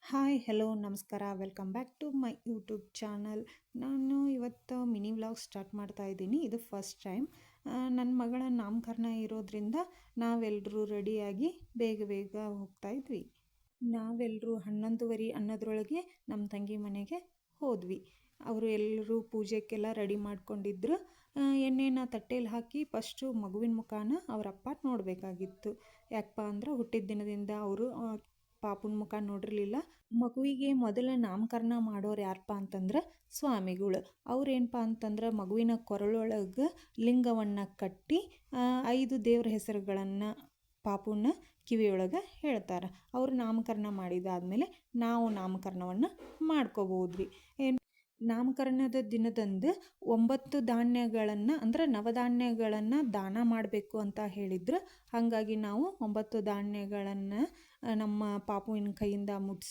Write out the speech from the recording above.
Hi hello ನಮಸ್ಕಾರ welcome back to my YouTube channel. ನಾನು ಇವತ್ತು ಮಿನಿ ವ್ಲಾಗ್ ಸ್ಟಾರ್ಟ್ ಮಾಡ್ತಾ ಇದ್ದೀನಿ. ಇದು ಫಸ್ಟ್ ಟೈಮ್ ನನ್ನ ಮಗಳ ನಾಮಕರಣ ಇರೋದ್ರಿಂದ ನಾವೆಲ್ಲರೂ ರೆಡಿಯಾಗಿ ಬೇಗ ಬೇಗ ಹೋಗ್ತಾ ಇದ್ವಿ. ನಾವೆಲ್ಲರೂ 11:30 ಅನ್ನೋದ್ರೊಳಗೆ ನಮ್ಮ ತಂಗಿ ಮನೆಗೆ ಹೋದ್ವಿ. ಅವರು ಎಲ್ಲರೂ ಪೂಜೆಗೆಲ್ಲ ರೆಡಿ ಮಾಡ್ಕೊಂಡಿದ್ರು. ಎಣ್ಣೆನ ತಟ್ಟೆಯಲ್ಲಿ ಹಾಕಿ ಫಸ್ಟು ಮಗುವಿನ ಮುಖಾನ ಅವರಪ್ಪ ನೋಡಬೇಕಾಗಿತ್ತು. ಯಾಕಪ್ಪ ಅಂದ್ರೆ ಹುಟ್ಟಿದ ದಿನದಿಂದ ಅವರು ಪಾಪುನ ಮುಖ ನೋಡಿರಲಿಲ್ಲ. ಮಗುವಿಗೆ ಮೊದಲ ನಾಮಕರಣ ಮಾಡೋರು ಯಾರಪ್ಪ ಅಂತಂದ್ರೆ ಸ್ವಾಮಿಗಳು. ಅವ್ರೇನಪ್ಪ ಅಂತಂದ್ರೆ ಮಗುವಿನ ಕೊರಳೊಳಗೆ ಲಿಂಗವನ್ನು ಕಟ್ಟಿ 5 ದೇವ್ರ ಹೆಸರುಗಳನ್ನು ಪಾಪುನ ಕಿವಿಯೊಳಗೆ ಹೇಳ್ತಾರೆ. ಅವರು ನಾಮಕರಣ ಮಾಡಿದಾದ್ಮೇಲೆ ನಾವು ನಾಮಕರಣವನ್ನು ಮಾಡ್ಕೋಬೋದ್ರಿ. ನಾಮಕರಣದ ದಿನದಂದು 9 ಧಾನ್ಯಗಳನ್ನು ಅಂದ್ರೆ ನವಧಾನ್ಯಗಳನ್ನು ದಾನ ಮಾಡಬೇಕು ಅಂತ ಹೇಳಿದ್ರು. ಹಾಗಾಗಿ ನಾವು 9 ಧಾನ್ಯಗಳನ್ನು ನಮ್ಮ ಪಾಪುವಿನ ಕೈಯಿಂದ ಮುಟ್ಸಿ